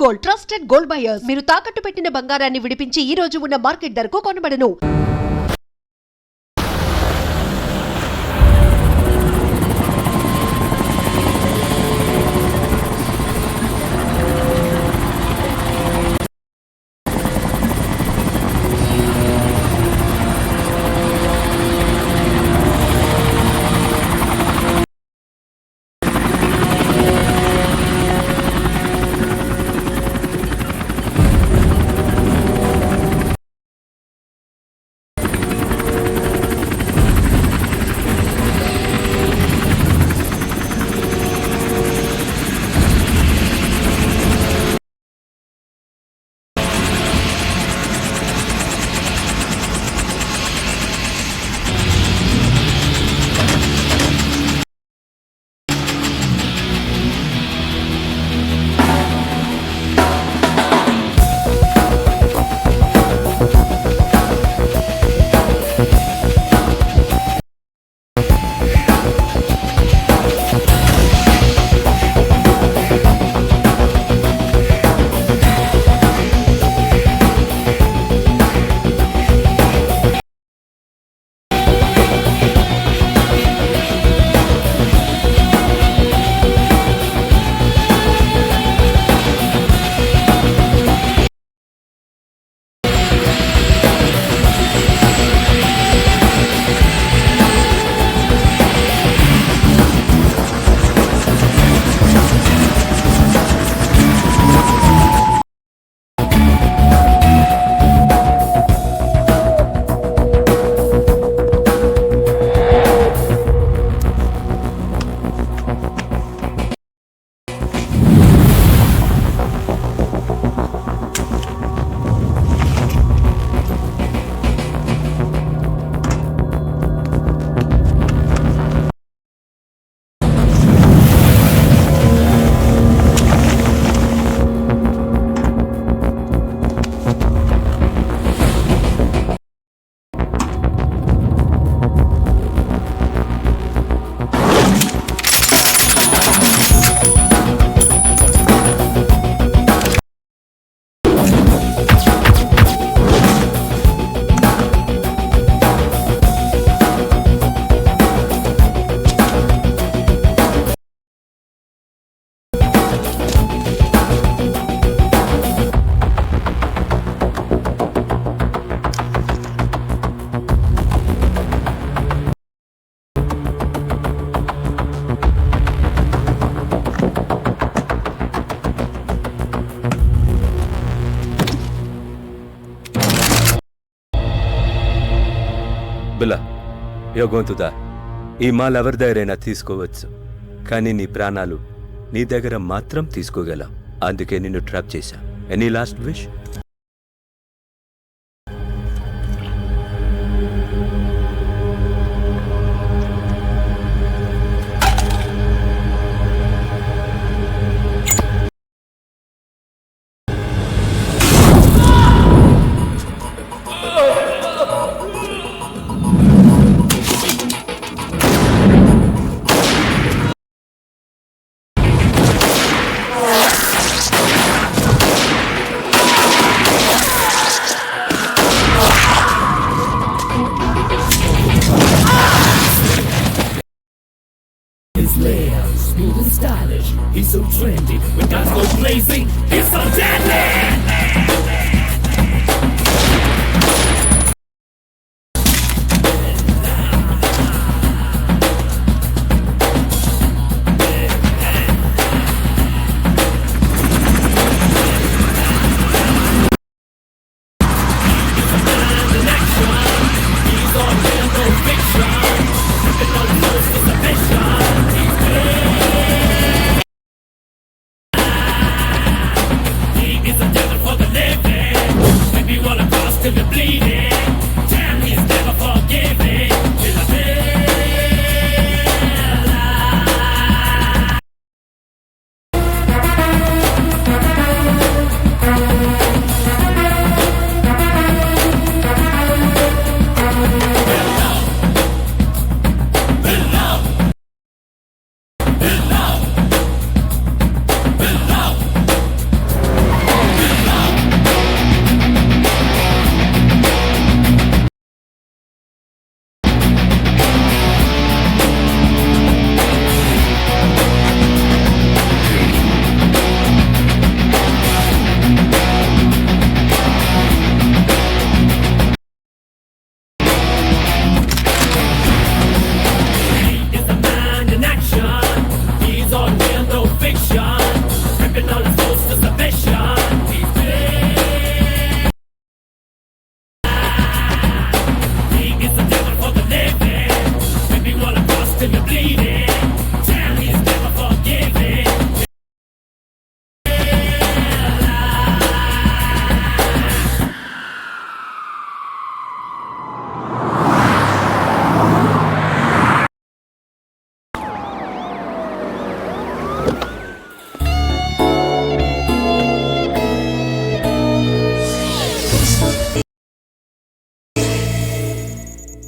Gold, trusted gold buyers. మీరు తాకట్టు పెట్టిన బంగారాన్ని విడిపించి ఈ రోజు ఉన్న మార్కెట్ ధరకు కొనబడను. బిల్లా, you're going to die. ఈ మాల్ ఎవరి దగ్గరైనా తీసుకోవచ్చు, కానీ నీ ప్రాణాలు నీ దగ్గర మాత్రం తీసుకోగలవు. అందుకే నిన్ను ట్రాప్ చేశా. Any last wish? Smooth and stylish, he's so trendy. When guys go blazing, he's so deadly. He is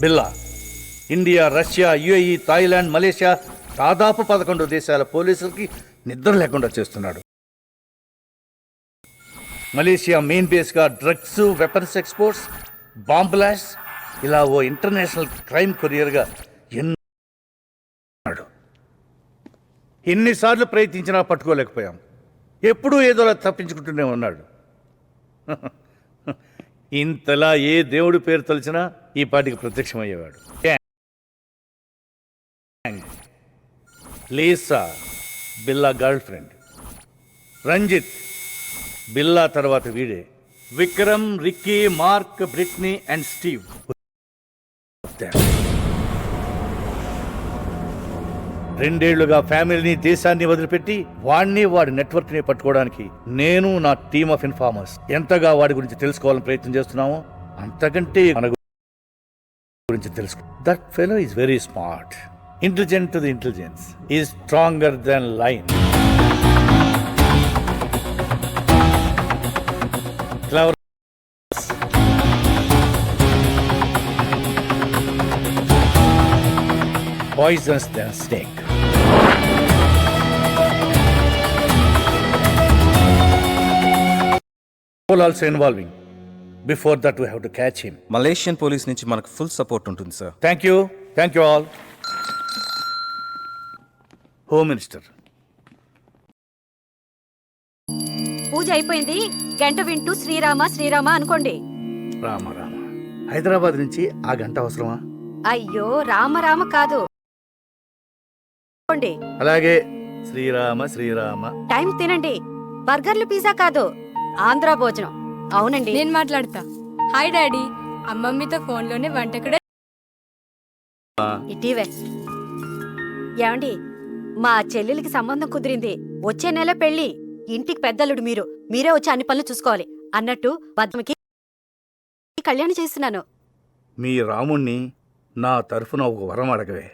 Billa India, Russia, UAE, Thailand, Malaysia దాదాపు 11 దేశాల పోలీసులకి నిద్ర లేకుండా చేస్తున్నాడు. మలేషియా మెయిన్ బేస్గా drugs, weapons exports, bomb blast, ఇలా ఓ ఇంటర్నేషనల్ క్రైమ్ కొరియర్గా ఎన్నాడు. ఎన్నిసార్లు ప్రయత్నించినా పట్టుకోలేకపోయాం. ఎప్పుడూ ఏదోలా తప్పించుకుంటూనే ఉన్నాడు. ఇంతలా ఏ దేవుడి పేరు తలిచినా ఈ పాటికి ప్రత్యక్షమయ్యేవాడు. Lisa Billa girl friend. Ranjit Billa తర్వాత వీడే. Vikram, Ricky, Mark, Britney and Steve. రెండేళ్లుగా ఫ్యామిలీని, దేశాన్ని వదిలిపెట్టి వాడిని, వాడి నెట్వర్క్ని పట్టుకోవడానికి నేను, నా టీమ్ ఆఫ్ ఇన్ఫార్మర్స్ ఎంతగా వాడి గురించి తెలుసుకోవాలని ప్రయత్నం చేస్తున్నామో అంతకంటే మన గురించి తెలుసుకో. That fellow is very smart, intelligent to the intelligence, is stronger then line. Clever. Poisonous than snake. Also involving. Before that we have to catch him. Malaysian police నుంచి మనకు ఫుల్ సపోర్ట్ ఉంటుంది sir. Thank you all. Home Minister. పూజ అయిపోయింది. గంట వింటూ శ్రీరామ శ్రీరామ అనుకోండి. రామ రామ. హైదరాబాద్ నుంచి ఆ గంట అవసరమా? అయ్యో రామ రామ కాదు. అనుకోండి. అలాగే శ్రీరామ శ్రీరామ. టైం తినండి. బర్గర్లు, పిజ్జా కాదు, ఆంధ్ర భోజనం. అవునండి. నేను మాట్లాడతా. Hi daddy. అమ్మమ్మతో ఫోన్లోనే వంట కూడా. ఇటీవే ఏమండి, మా చెల్లెలికి సంబంధం కుదిరింది. వచ్చే నెల పెళ్లి. ఇంటికి పెద్దలుడు మీరే వచ్చి అన్ని పనులు చూసుకోవాలి అన్నట్టు బద్దమకి కళ్యాణం చేస్తున్నాను. మీ రాముణ్ణి నా తరఫున ఒక వరం అడగవే.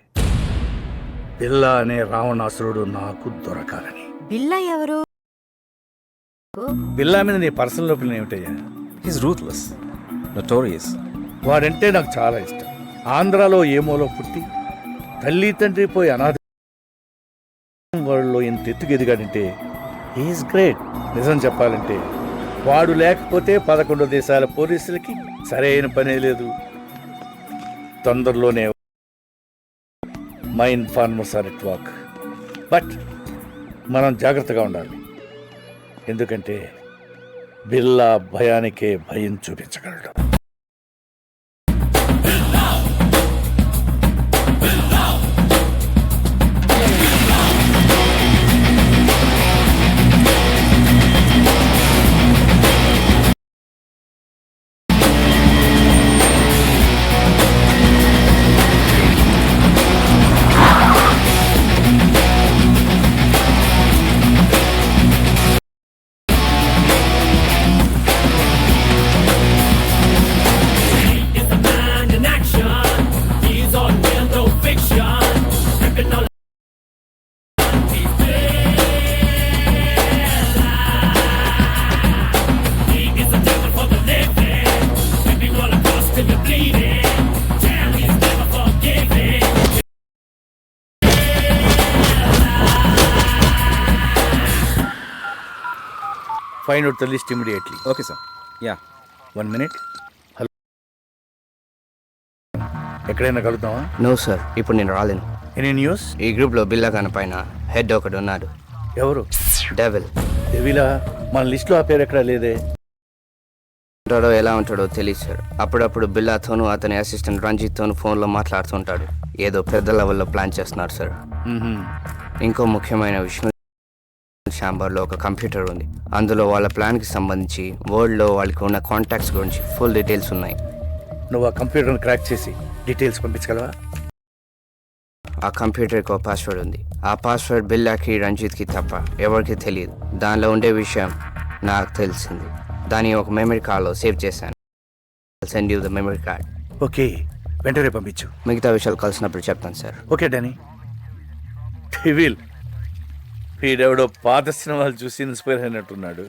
బిల్లా అనే రావణాసురుడు నాకు దొరకాలని. బిల్లా ఎవరు? బిల్లా మీద నీ పర్సనల్ ఒపీనియన్ ఏమిటయ్యా? He's ruthless, notorious. వాడంటే నాకు చాలా ఇష్టం. ఆంధ్రాలో ఏమోలో పుట్టి తల్లి తండ్రి పోయి అనాథ వాళ్ళలో ఇంత ఎత్తుకు ఎదిగాడంటే ఈజ్ గ్రేట్. నిజం చెప్పాలంటే వాడు లేకపోతే 11 దేశాల పోలీసులకి సరైన పనే లేదు. తొందరలోనే my informers are at work. But మనం జాగ్రత్తగా ఉండాలి. ఎందుకంటే బిల్లా భయానికే భయం చూపించగలడు. Find out the list immediately. Okay sir. Yeah. 1 minute. Hello, ఎక్కడైనా కలుద్దామా? నో సార్, ఇప్పుడు నేను రాలేను. Any news? ఈ గ్రూప్లో బిల్లాగాన పైన హెడ్ ఒకడు ఉన్నాడు. ఎవరు? డెవిల్. డెవిలా? మన లిస్టులో ఆ పేరు ఎక్కడా లేదే. ఉంటాడో ఎలా ఉంటాడో తెలియదు సార్. అప్పుడప్పుడు బిల్లాతోనూ అతని అసిస్టెంట్ రంజిత్తోనూ ఫోన్లో మాట్లాడుతుంటాడు. ఏదో పెద్ద లెవెల్లో ప్లాన్ చేస్తున్నారు సార్. ఇంకో ముఖ్యమైన విషయం, ఛాంబర్లో ఒక కంప్యూటర్ ఉంది. అందులో వాళ్ళ ప్లాన్కి సంబంధించి వరల్డ్లో వాళ్ళకి ఉన్న కాంటాక్ట్స్ గురించి ఫుల్ డీటెయిల్స్ ఉన్నాయి. నువ్వు ఆ కంప్యూటర్ని క్రాక్ చేసి డీటెయిల్స్ పంపించగలవా? ఆ కంప్యూటర్కి ఒక పాస్వర్డ్ ఉంది. ఆ పాస్వర్డ్ బిల్లాకి, రంజిత్కి తప్ప ఎవరికి తెలియదు. దానిలో ఉండే విషయం నాకు తెలిసింది. దాన్ని ఒక మెమరీ కార్డ్లో సేవ్ చేశాను. Send you the memory card. Okay, వెంటనే పంపించు. మిగతా విషయాలు కలిసినప్పుడు చెప్తాను సార్. Okay Danny. డెవిల్ వీడెవడో పాత సినిమాలు చూసి ఇన్స్పైర్ అయినట్టున్నాడు.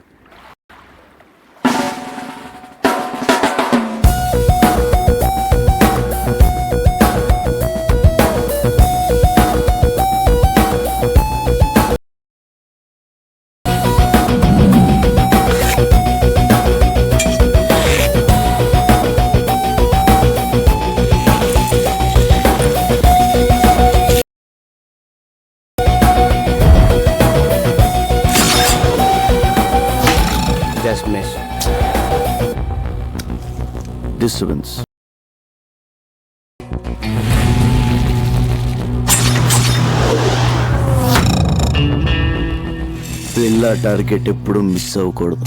Just miss. డిస్టర్బెన్స్. పిల్ల టార్గెట్ ఎప్పుడు మిస్ అవ్వకూడదు.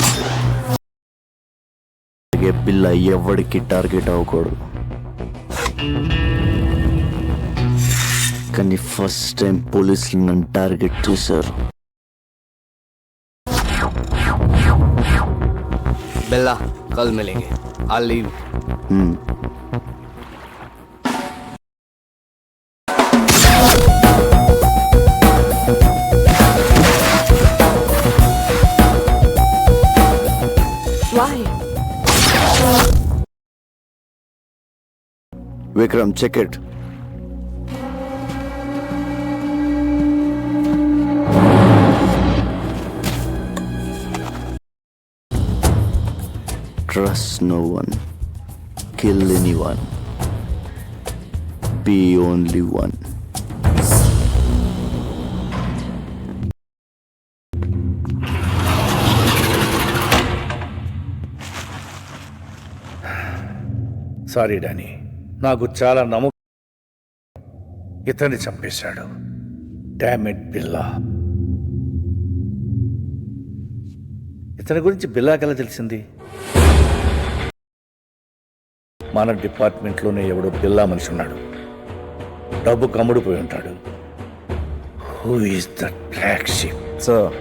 అలాగే పిల్ల ఎవరికి టార్గెట్ అవ్వకూడదు. కానీ ఫస్ట్ టైం పోలీసులు నన్ను టార్గెట్ చేశారు. బిల్లా కల్ మిలేంగే. I leave. Vikram, check it. Trust no one. Kill anyone. Be only one. Sorry Danny, నాకు చాలా ఇతన్ని చంపేశాడు. డామిట్ బిల్లా. ఇతని గురించి బిల్లాకెలా తెలిసింది? మన డిపార్ట్మెంట్లోనే ఎవడో బిల్లా మనిషి ఉన్నాడు. డబ్బు కమ్ముడిపోయి ఉంటాడు. Who is that black sheep? Sir,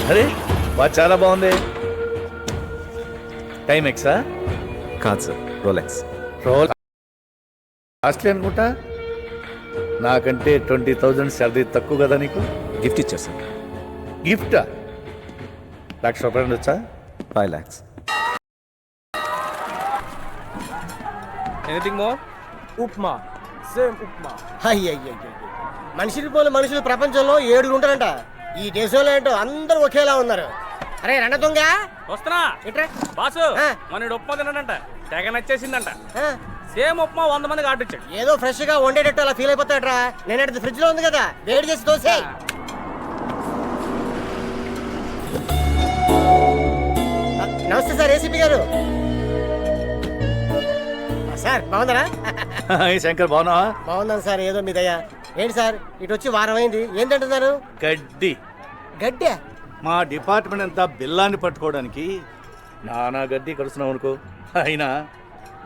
అరే వా, చాలా బాగుంది. Timex? కాదు సార్, రోలెక్స్. రోల్ కాస్ట్లీ అనుకుంటా. నాకంటే 20,000 శాలరీ తక్కువ కదా నీకు? గిఫ్ట్ ఇచ్చారు సార్. గిఫ్టా? ₹1,00,000 వచ్చా? 5 lakhs. Anything more? Upma, same upma. అయ్యయ్యో, మనుషులు పోలు మనుషులు ప్రపంచంలో 7 ఉంటారంట. ఈ దేశంలో ఏంటో అందరూ ఒకేలా ఉన్నారు. అరే రండ దొంగ, వస్తున్నా. ఇట్రా. బాసు, మన ఉప్మా తిన్నాడంట, తెగ నచ్చేసిందంట. సేమ్ ఉప్మా 100 మందికి ఆర్డర్ ఇచ్చాడు. ఏదో ఫ్రెష్ గా వండేటట్టు అలా ఫీల్ అయిపోతాడరా. నేను అడిగి ఫ్రిడ్జ్ లో ఉంది కదా, వేడి చేసి దోసే. నమస్తే సార్, ఏసీపీ గారు. సార్ బాగుందరా? శంకర్ బాగున్నావా? బాగున్నాను సార్, ఏదో మీ దయ. ఏంటి సార్ ఇటు వచ్చి వారం అయింది, ఏంటంటున్నారు? గడ్డి. గడ్డే? మా డిపార్ట్మెంట్ అంతా బిల్లాన్ని పట్టుకోవడానికి నానా గడ్డి కడుస్తున్నావు అనుకో. అయినా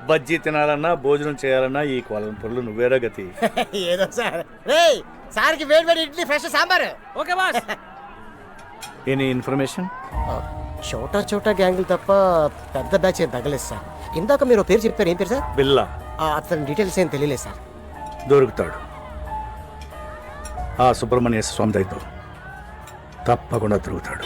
బజ్జీ తినాలన్నా భోజనం చేయాలన్నా ఈ కొలం పొరులు నువ్వేరా గతి. ఏదో సార్. రేయ్, సార్కి వేడి వేడి idli, fresh sambar. Okay boss. Any information? చోటా చోటా గ్యాంగులు తప్ప పెద్ద బ్యాచ్ ఏం తగ్గలేదు సార్. ఇందాక మీరు పేరు చెప్పారు, ఏం పేరు సార్? బిల్లా. అతని డీటెయిల్స్ ఏం తెలియలేదు సార్. దొరుకుతాడు. ఆ సుబ్రహ్మణ్య స్వామి దయతో తప్పకుండా దొరుకుతాడు.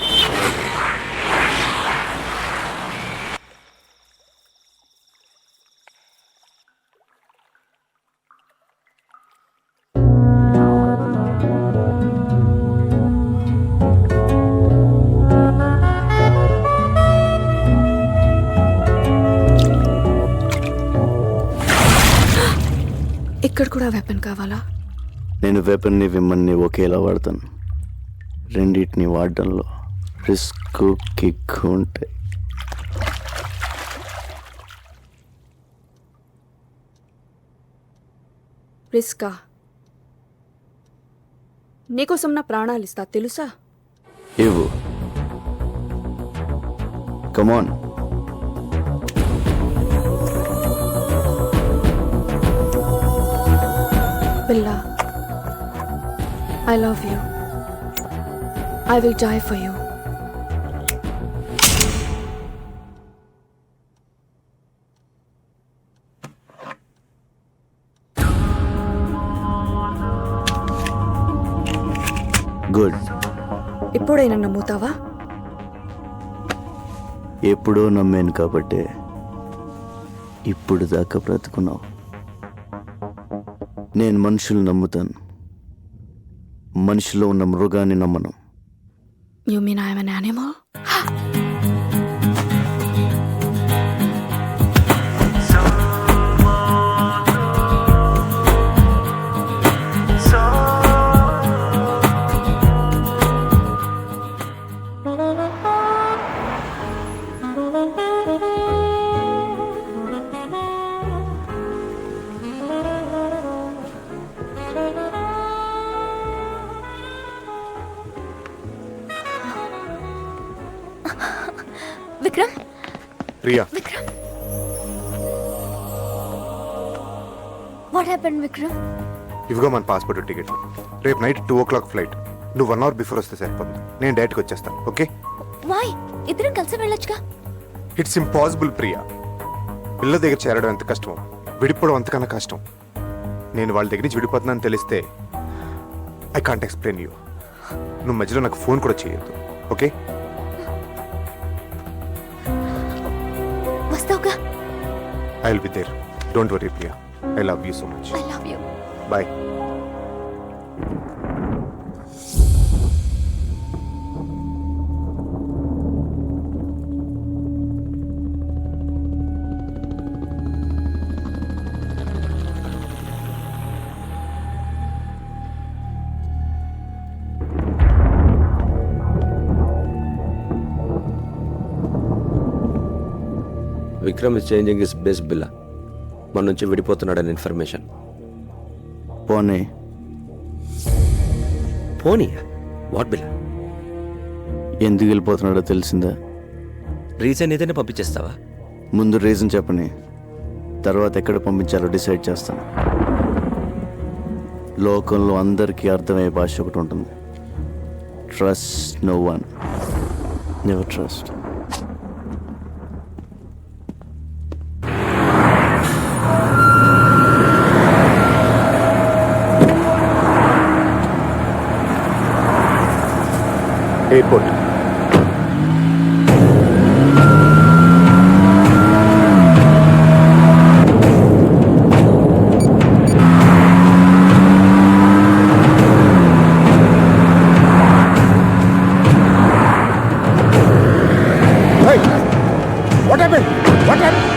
ఇక్కడ కూడా వెపన్ కావాలా? నేను వెపన్ని విమ్మన్ని ఒకేలా వాడతాను. రెండింటిని వాడడంలో రిస్క్, కిక్ ఉంటాయి. రిస్కా? నీకోసం నా ప్రాణాలు ఇస్తా, తెలుసా? ఇవ్వు. కమాన్. బిల్లా, I love you. I will die for you. Good. ఇప్పుడైనా నమ్ముతావా? ఎప్పుడో నమ్మాను కాబట్టే ఇప్పుడు దాకా బ్రతుకున్నావు. నేను మనుషులు నమ్ముతాను, మనిషిలో ఉన్న మృగాన్ని నమ్మను. You mean I'm an animal? Vikram Priya, Vikram what happened Vikram? ఇవిగో మన పాస్పోర్ట్ టికెట్. రేపు నైట్ 2 o'clock ఫ్లైట్. నువ్వు 1 hour బిఫోర్ వస్తే సరిపోతుంది. నేను డైరెక్ట్గా వచ్చేస్తాను. ఓకే? వై ఇద్దరం కలిసి వెళ్ళొచ్చుగా. It's impossible Priya. పిల్ల దగ్గర చేరడం ఎంత కష్టమో విడిపోవడం అంతకన్నా కష్టం. నేను వాళ్ళ దగ్గర నుంచి విడిపోతున్నాను తెలిస్తే ఐ కాంట్ ఎక్స్ప్లెయిన్ యూ. నువ్వు మధ్యలో నాకు ఫోన్ కూడా చేయొద్దు. ఓకే? వస్తావుగా? I will be there. Don't worry Priya. I love you so much. I love you. Bye. Vikram is changing his base Billa. మన నుంచి విడిపోతున్నాడని ఇన్ఫర్మేషన్. పోనీ పోనీ వాట్ బిల్లా? ఎందుకు వెళ్ళిపోతున్నాడో తెలిసిందా? రీజన్ ఏదైనా పంపించేస్తావా? ముందు రీజన్ చెప్పని, తర్వాత ఎక్కడ పంపించాలో డిసైడ్ చేస్తాను. లోకంలో అందరికీ అర్థమయ్యే భాష ఒకటి ఉంటుంది. Trust no one, never trust. Airport. What happened? What happened?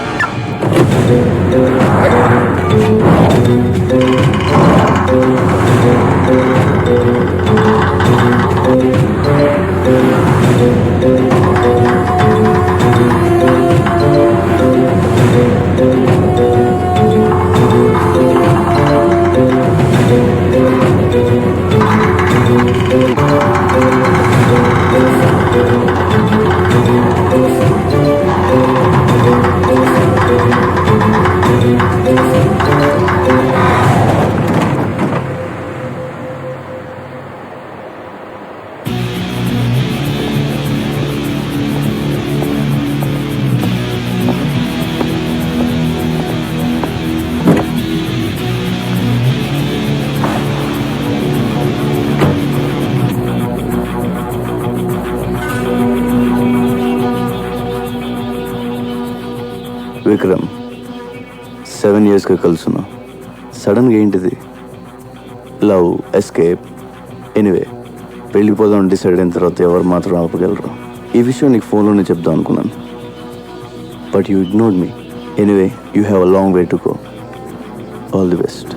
Vikram 7 yearsగా కలుసున్నా. సడన్గా ఏంటిది? లవ్, ఎస్కేప్, ఎనీవే వెళ్ళిపోదాం డిసైడ్ అయిన తర్వాత ఎవరు మాత్రం ఆపగలరు? ఈ విషయం నీకు ఫోన్లోనే చెప్దాం అనుకున్నాను, but you ignored me. Anyway you have a long way to go. All the best.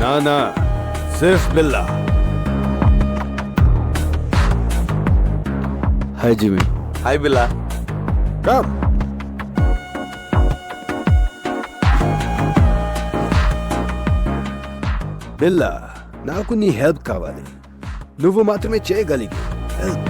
నానా సిర్ఫ్ Billa. Hi Jimmy. Hi Billa. Come. Billa, నాకు నీ హెల్ప్ కావాలి. నువ్వు మాత్రమే చేయగలిగి help.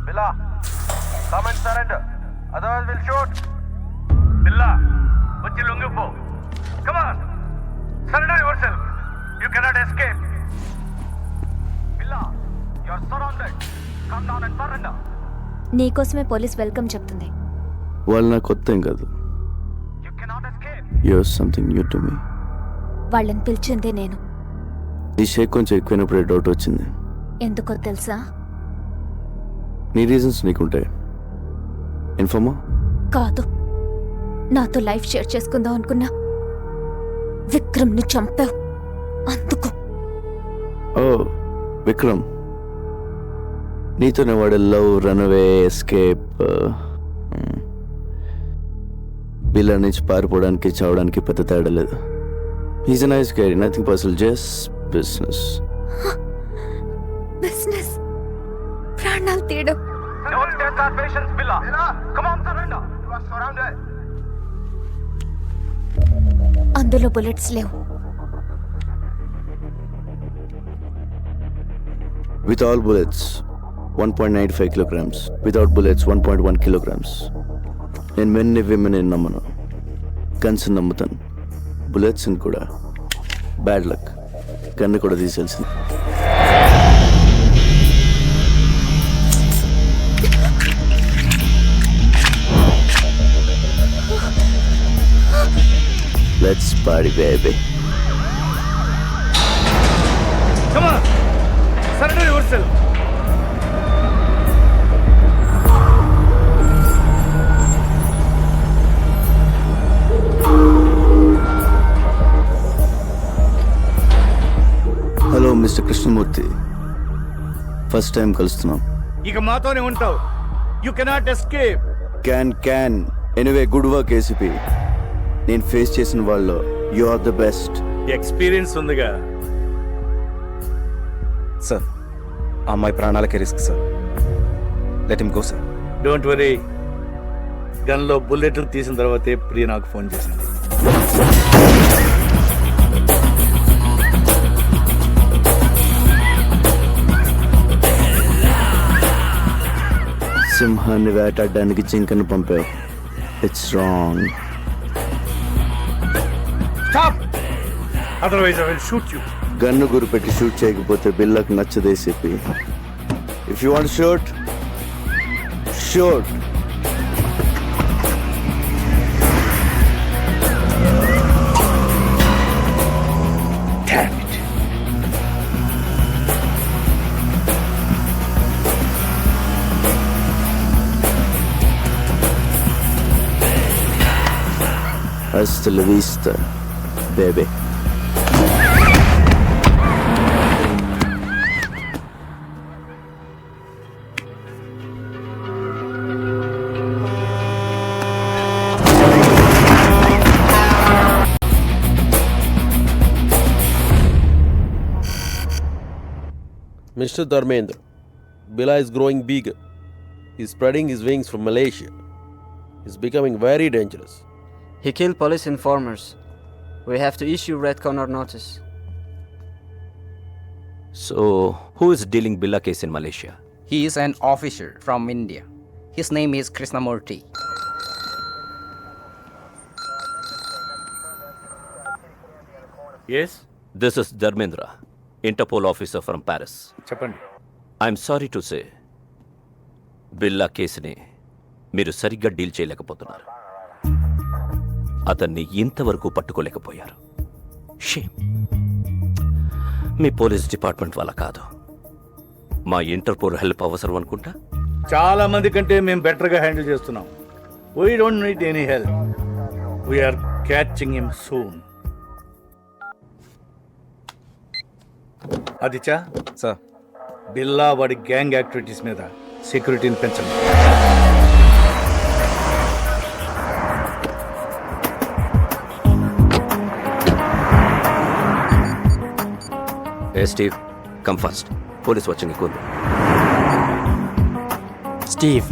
Billa, come and surrender. Otherwise we'll shoot. Billa, వచ్చి లొంగిపో. Come on. Surrender yourself. You cannot escape. Billa, you are surrounded. Come down and surrender. నీకోసమే పోలీస్ వెల్కమ్ చెప్తుంది. వాళ్ళు నాకు కొత్త ఏం కాదు. You're something new to me. వాళ్ళని పిలిచిందే నేను. ఈ షేక్ కొంచెం ఎక్కువైనప్పుడే డౌట్ వచ్చింది. ఎందుకో తెలుసా? నీ రీజన్స్ నీకుంటాయి. ఇన్ఫార్మా? కాదు, నాతో లైఫ్ షేర్ చేసుకుందాం అనుకున్నా విక్రమ్ని చంపావు, అందుకు. ఓ విక్రమ్, నీతోనే వాడు లవ్, రన్అవే, ఎస్కేప్, బిల్లా నుంచి పారిపోవడానికి చావడానికి పెద్ద తేడా లేదు. He's a nice guy, nothing personal, just business. Business? ప్రాణాలు తీయడం. అందులో బుల్లెట్స్ లేవు. With all bullets, 1.95 kilograms. Without bullets, 1.1 kilograms. నేను మెన్ని విమెన్ నమ్మను, గన్స్ నమ్ముతాను, బుల్లెట్స్ కూడా. బ్యాడ్ లక్, గన్ను కూడా తీసేయాల్సింది. Let's party baby. Come on, surrender yourself. Hello mister Krishnamurthy, first time కలుస్తున్నాం. ఇక మాతోనే ఉంటావు. You cannot escape. Can anyway, good work ACP. నేను ఫేస్ చేసిన వాళ్ళు you are the best. Experience ఉందిగా. సార్, అమ్మాయి ప్రాణాలకే risk sir. Let him go sir. Don't worry, గన్లో బుల్లెట్లు తీసిన తర్వాతే ప్రియ నాకు ఫోన్ చేసింది. సింహాన్ని వేటాడడానికి జింకను పంపావు. It's wrong. Stop, otherwise I will shoot you. Gun గురిపెట్టి షూట్ చేయకపోతే బిల్లకు నచ్చదేసేపి. If you want shoot, shoot. Hasta la vista, baby. Mr. Dharmendra, Bila is growing bigger. He's spreading his wings from Malaysia. He's becoming very dangerous. He killed police informers. We have to issue red corner notice. So, who is dealing Billa case in Malaysia? He is an officer from India. His name is Krishnamurthy. Yes? This is Dharmendra, Interpol officer from Paris. చెప్పండి. I'm sorry to say, బిల్లా కేసుని మీరు సరిగ్గా deal చేయలేకపోతున్నారు. అతన్ని ఇంతవరకు పట్టుకోలేకపోయారు. Shame. మీ police department వల్ల కాదు, మా ఇంటర్పోల్ హెల్ప్ అవసరం అనుకుంటా. చాలా మంది కంటే మేము బెటర్ గా హ్యాండిల్ చేస్తున్నాం. We don't need any help. We're catching him soon. Aditya sir, Billa వాడి గ్యాంగ్ యాక్టివిటీస్ మీద సెక్యూరిటీని పెంచండి. Steve, come first. పోలీస్ వచ్చింది కూర్చో. Steve.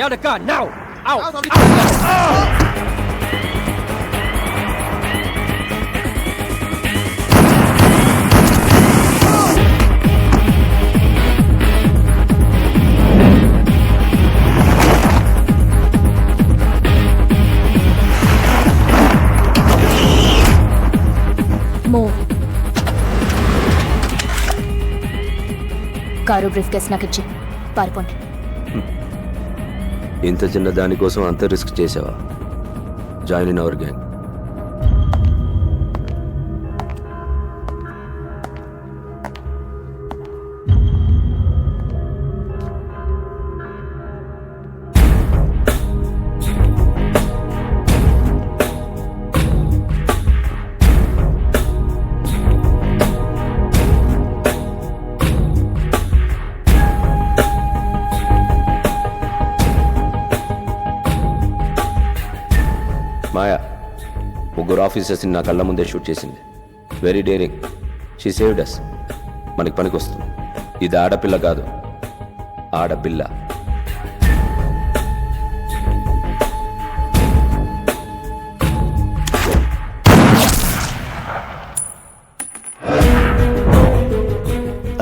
out the car now. Out. Move. Car briefcase నాకు ఇచ్చి పారిపోండి. ఇంత చిన్న దానికోసం అంత రిస్క్ చేసావా? Join in our gang. Maya ముగ్గురు ఆఫీసర్స్ని నా కళ్ళ ముందే షూట్ చేసింది. Very daring. She saved us. మనకి పనికి వస్తుంది. ఇది ఆడపిల్ల కాదు, ఆడపిల్ల.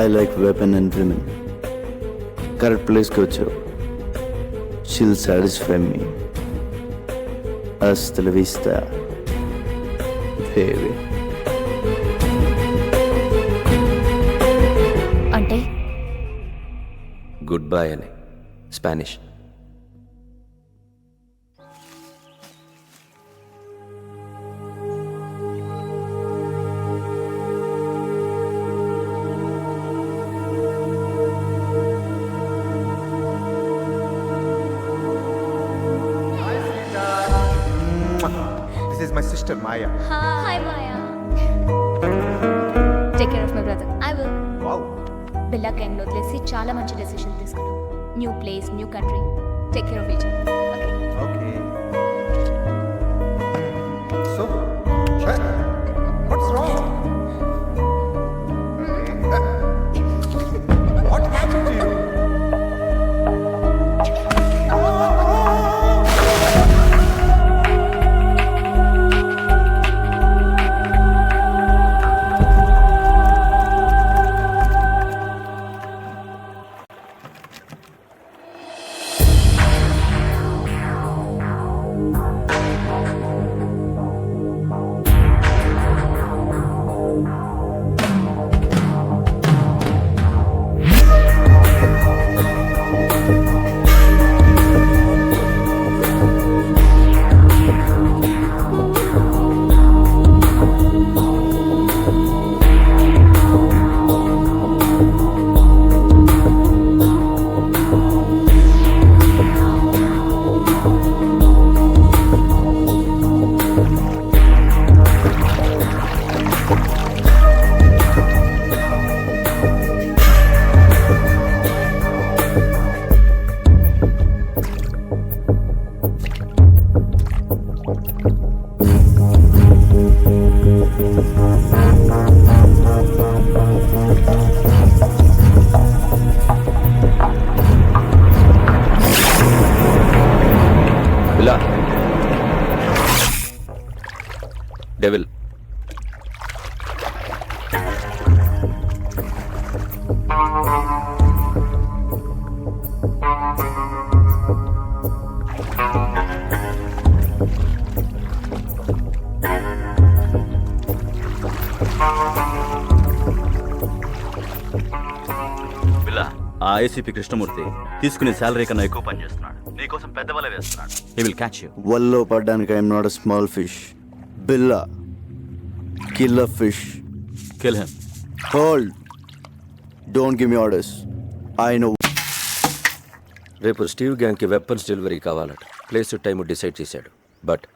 I like weapon and women. Correct ప్లేస్కి వచ్చావు. She'll satisfy me. Hasta la vista, baby. అంటే గుడ్ బై అని Spanish. This is my sister Maya. Hi Maya. Take care of my brother. I will. Wow. Billa gang లో వదిలేసి చాలా మంచి decision తీసుకున్నాం. New place, new country. Take care of each other. Okay. So, what's wrong? What happened to you? Devil. ఆ ACP Krishnamurthy తీసుకునే salary కన్నా ఎక్కువ పని చేస్తున్నాడు. నీకోసం పెద్ద వల వేస్తున్నాడు. He will catch you. వల్లో పడ్డానికి I'm not a small fish. Billa kill a fish. Kill him. Hold. Don't give me orders. I know. రేపు స్టీవ్ గ్యాంగ్కి వెపన్స్ డెలివరీ కావాలట. ప్లేస్ టైం డిసైడ్ చేశాడు. బట్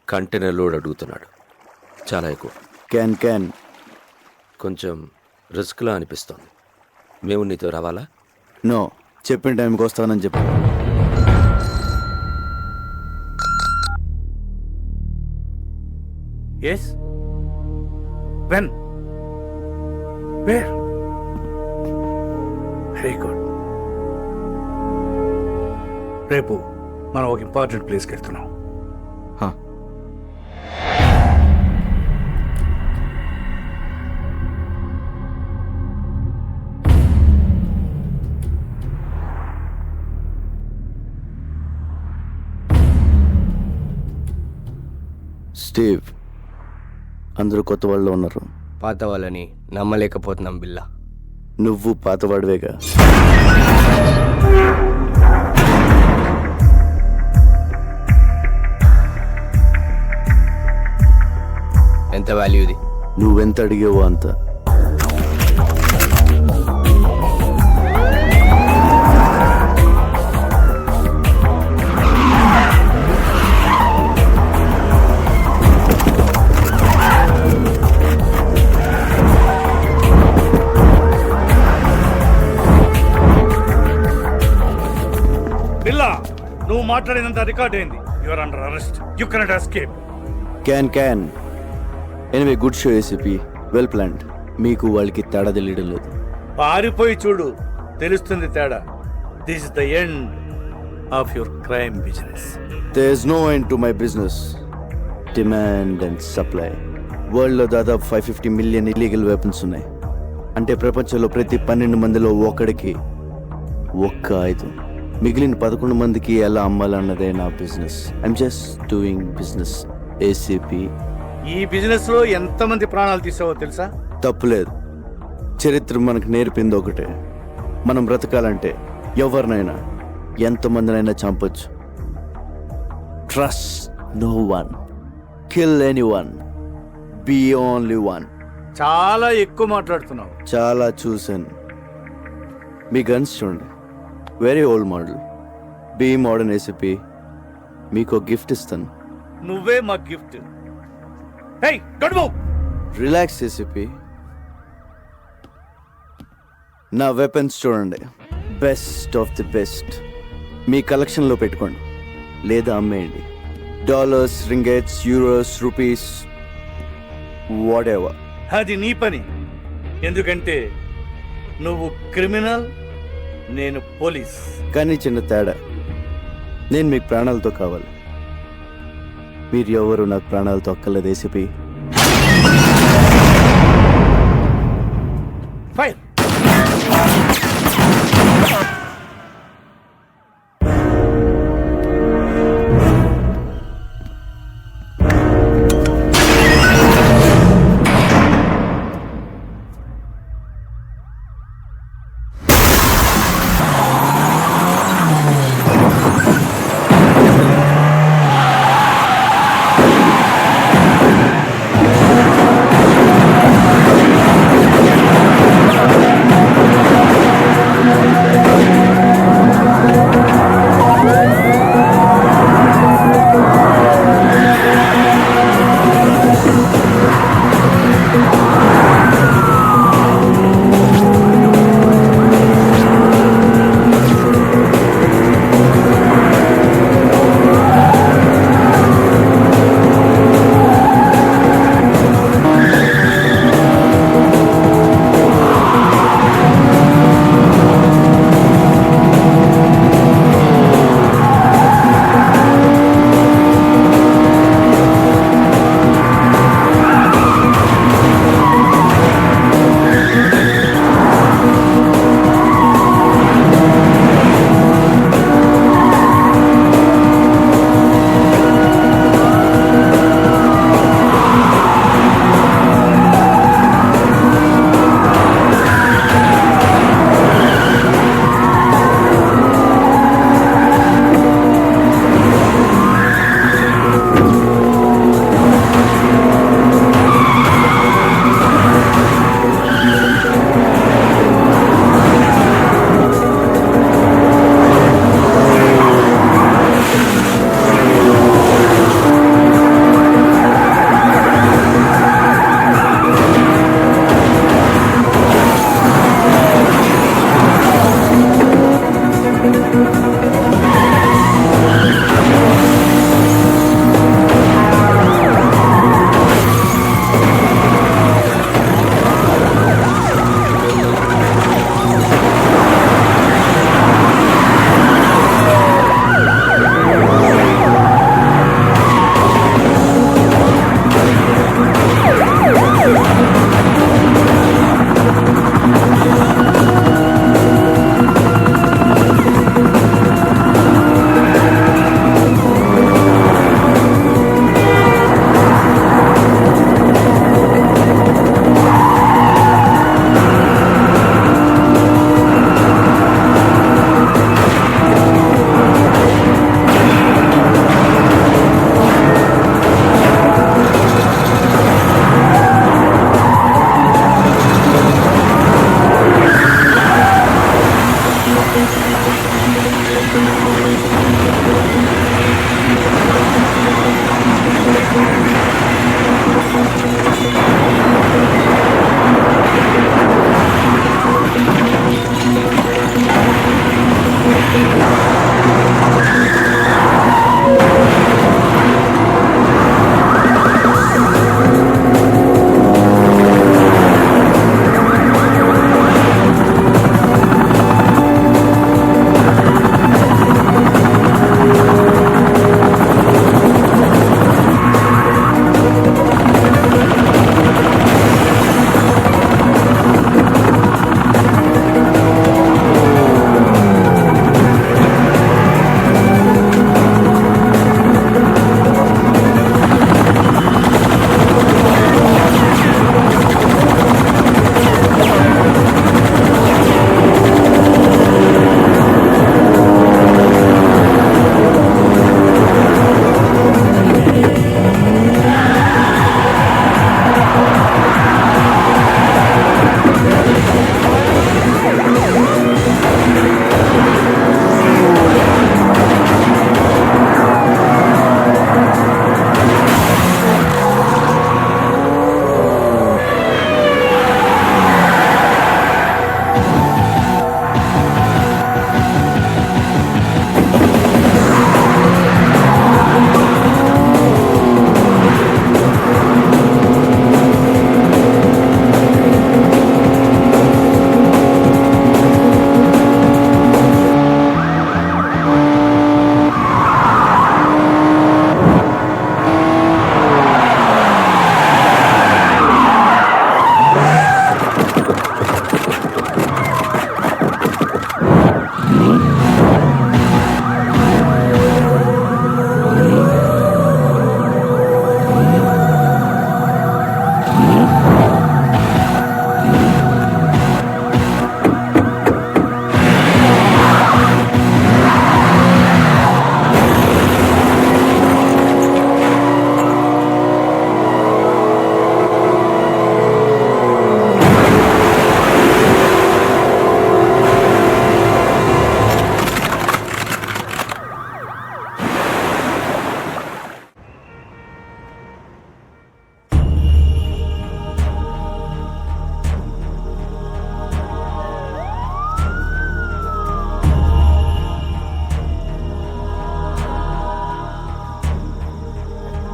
కంటైనర్ లోడ్ అడుగుతున్నాడు. చాలా ఎక్కువ. క్యాన్ కొంచెం రిస్క్లా అనిపిస్తోంది. మేము నీతో రావాలా? నో, చెప్పిన టైంకి వస్తానని చెప్పు. Yes. When? Where? Very good. రేపు మనం ఒక ఇంపార్టెంట్ ప్లేస్కి వెళ్తున్నాం. స్టీవ్, అందరూ కొత్త వాళ్ళు ఉన్నారు. పాత వాళ్ళని నమ్మలేకపోతున్నాం బిల్లా. నువ్వు పాతవాడివేగా. ఎంత వాల్యూ ఇది? నువ్వెంత అడిగావో అంత. బిల్లా, నువ్వు మాట్లాడినంత రికార్డ్ అయింది. Your under arrest. You cannot escape. Can anyway, good show ACP. Well planned. మీకు వాళ్ళకి తేడా తెలియడం లేదు. పారిపోయి చూడు, తెలుస్తుంది తేడా. This is the end of your crime business. There is no end to my business. Demand and supply. వరల్డ్లో దాదాపు 550 మిలియన్ ఇల్లీగల్ వెపన్స్ ఉన్నాయి. అంటే ప్రపంచంలో ప్రతి 12 మందిలో ఒకడికి ఒక్క ఆయుధం. మిగిలిన 11 మందికి ఎలా అమ్మాలన్నదే నా business. I'm just doing business ACP. ఈ బిజినెస్ లో ఎంతమంది ప్రాణాలు తీసావో తెలుసా? తప్పులేదు. చరిత్ర మనకు నేర్పింది ఒకటే, మనం బ్రతకాలంటే ఎవరినైనా ఎంతమందినైనా చంపొచ్చు. Trust no one, kill anyone, be only one. చాలా ఎక్కువ మాట్లాడుతున్నావు. చాలా చూశాను. మీ గన్స్ చూడండి, very old model. Be modern ACP. మీకు గిఫ్ట్ ఇస్తాను. నువ్వే మా gift. Hey, don't move. Relax ACP. నా వెపన్స్ చూడండి, బెస్ట్ ఆఫ్ ది బెస్ట్. మీ కలెక్షన్లో పెట్టుకోండి లేదా అమ్మేయండి. Dollars, ringgits, euros, rupees, whatever. అది నీ పని. ఎందుకంటే నువ్వు క్రిమినల్, నేను పోలీస్. కానీ చిన్న తేడా, నేను మీకు ప్రాణాలతో కావాలి. మీరు ఎవరు నాకు ప్రాణాలతో అక్కర్లేదు ACP. Fire.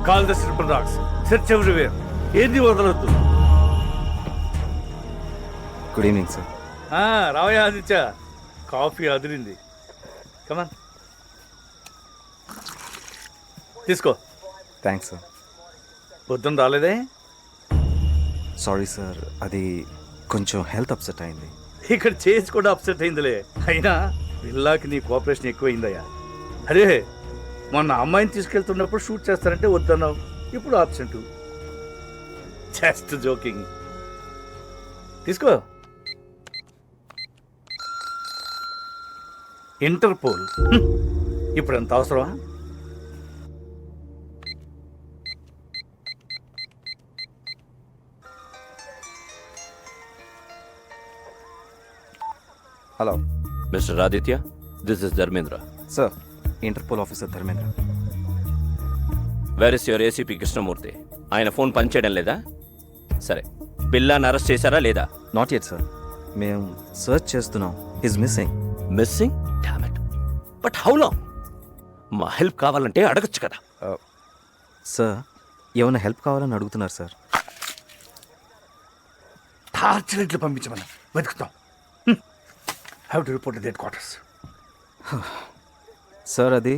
Call the triple rocks, search everywhere, ఏది వదలొద్దు. Good evening sir. రావయ్య ఆదిత్య, కాఫీ అదిరింది. కమాన్ తీసుకో. Thanks sir. పొద్దున్న రాలేదే? సారీ సార్, అది కొంచెం హెల్త్ అప్సెట్ అయింది. ఇక్కడ చేసి కూడా అప్సెట్ అయిందిలే. అయినా విల్లాకి నీ కోఆపరేషన్ ఎక్కువైందయ్యా. అరే మొన్న అమ్మాయిని తీసుకెళ్తున్నప్పుడు షూట్ చేస్తారంటే వద్దన్నావు, ఇప్పుడు ఆబ్సెంట్. Just joking. తీసుకో. ఇంటర్పోల్ ఇప్పుడు ఎంత అవసరమా? Hello mister Aditya, this is Dharmendra. Sir, Interpol officer Dharmendra. Where is your ACP Krishnamurthy? ఆయన ఫోన్ పనిచేయడం లేదా? సరే, బిల్లాని అరెస్ట్ చేశారా లేదా? నాట్ యెట్ సార్, మేము సర్చ్ చేస్తున్నాం. His missing. Missing? Damn it. But how long? మా హెల్ప్ కావాలంటే అడగచ్చు కదా. సార్, ఏమైనా హెల్ప్ కావాలని అడుగుతున్నారు సార్. టార్చర్ ఇట్లు పంపించమని వెతుకుతాం. Have to report to quarters. Sir, అది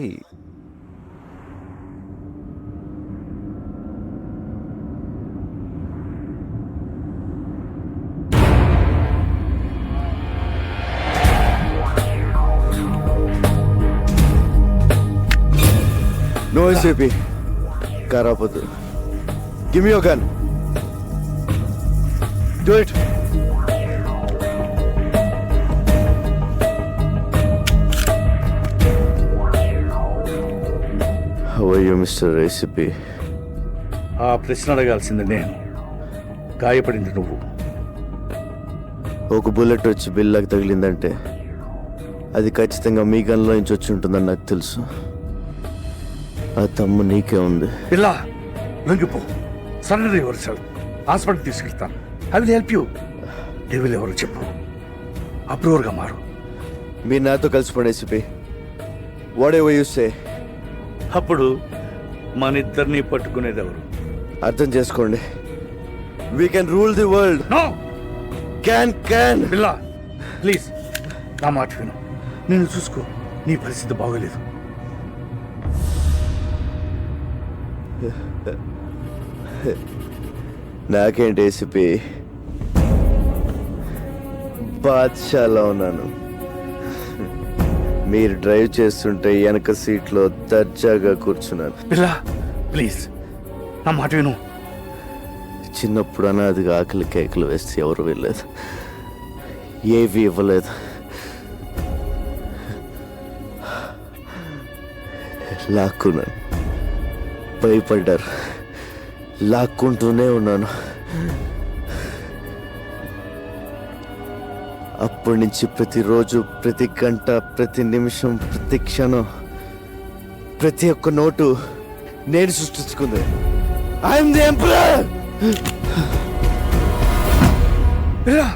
నో ఏసీపీ, కారాపొద్దు. Give me your gun. Do it. How are you mister ACP? ఆ ప్రశ్న అడగాల్సింది నేను, గాయపడింది నువ్వు. ఒక బుల్లెట్ వచ్చి బిల్లాకి తగిలిందంటే అది ఖచ్చితంగా మీ గన్లో నుంచి వచ్చి ఉంటుందని నాకు తెలుసు. ఆ తమ్ము నీకే ఉంది. పిల్ల లొంగిపో, సరెండర్ యువర్ సెల్ఫ్. హాస్పిటల్ తీసుకెళ్తాను. I will help you. Devil ఎవరు చెప్పు, అప్రూవర్గా మారు. మీరు నాతో కలిసిపోండి ACP. Whatever you say. అప్పుడు మన ఇద్దరిని పట్టుకునేది ఎవరు? అర్థం చేసుకోండి. We can rule the world. No can. పిల్ల ప్లీజ్ నా మాట విను. నేను చూసుకో, నీ పరిస్థితి బాగోలేదు. నాకేంటి ఏసీపీ, బాద్షాలో ఉన్నాను. మీరు డ్రైవ్ చేస్తుంటే వెనక సీట్లో దర్జాగా కూర్చున్నాను. పిల్ల ప్లీజ్ నా మాట విను. చిన్నప్పుడు అనాదిగా ఆకలి కేకలు వేస్తే ఎవరు వెళ్ళలేదు, ఏవి ఇవ్వలేదు. లాక్కున్నాను, భయపడ్డారు, లాక్కుంటూనే ఉన్నాను. అప్పటి నుంచి ప్రతిరోజు, ప్రతి గంట, ప్రతి నిమిషం, ప్రతి క్షణం, ప్రతి ఒక్క నోటు నేను సృష్టించుకుంది. I'm the emperor. బిల్లా,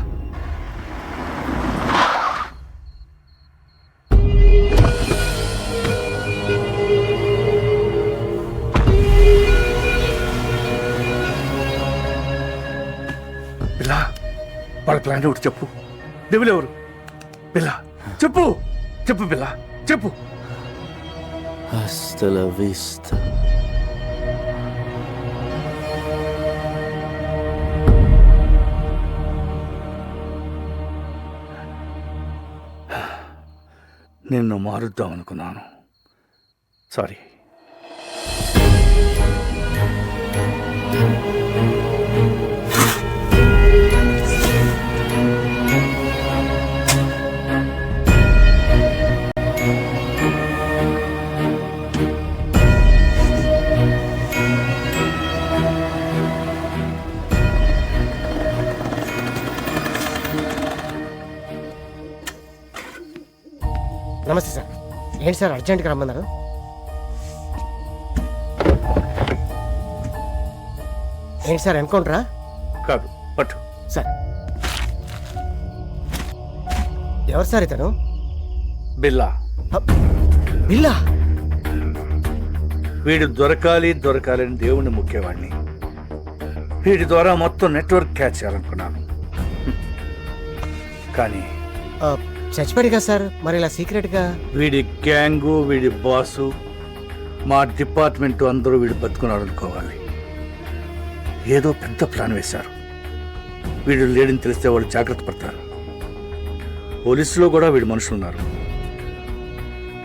వాళ్ళ ప్లాన్ ఒకటి చెప్పు. డెవిల్ ఎవరు? బిల్లా చెప్పు, చెప్పు బిల్లా చెప్పు. Hasta la vista. నిన్ను మారుద్దాం అనుకున్నాను. సారీ. నమస్తే సార్. ఏంటి సార్ అర్జెంట్గా రమ్మన్నారు? ఏంటి సార్ ఎన్కౌంటరా? కాదు, పట్టు. సార్ ఎవరు సార్ ఇతను? బిల్లా. బిల్లా? వీడు దొరకాలి దొరకాలని దేవుణ్ణి ముఖ్యవాడిని. వీడి ద్వారా మొత్తం నెట్వర్క్ క్యాచ్ చేయాలనుకున్నాను. కానీ చచ్చిపోయాడు కదా సార్, మరి ఇలా సీక్రెట్గా? వీడి గ్యాంగు, వీడి బాసు, మా డిపార్ట్మెంట్ అందరూ వీడు బతుకున్నాడు అనుకోవాలి. ఏదో పెద్ద ప్లాన్ వేశారు. వీడు లేడని తెలిస్తే వాళ్ళు జాగ్రత్త పడతారు. పోలీసులో కూడా వీడి మనుషులు ఉన్నారు.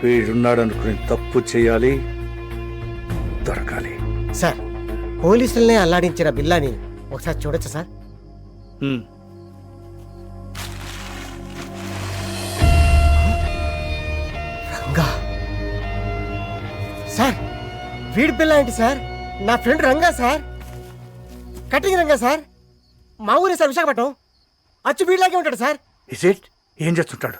వీడున్నాడు అనుకుని తప్పు చేయాలి, దొరకాలి. సార్ పోలీసులనే అల్లాడించిన బిల్లాని ఒకసారి చూడొచ్చా సార్? రంగా సార్, వీడి బిల్లా ఏంటి సార్? నా friend Ranga sir, cutting Ranga sir. మా ఊరే సార్, విశాఖపట్నం. అచ్చు వీడిలాగే ఉంటాడు సార్. ఏం చేస్తుంటాడు?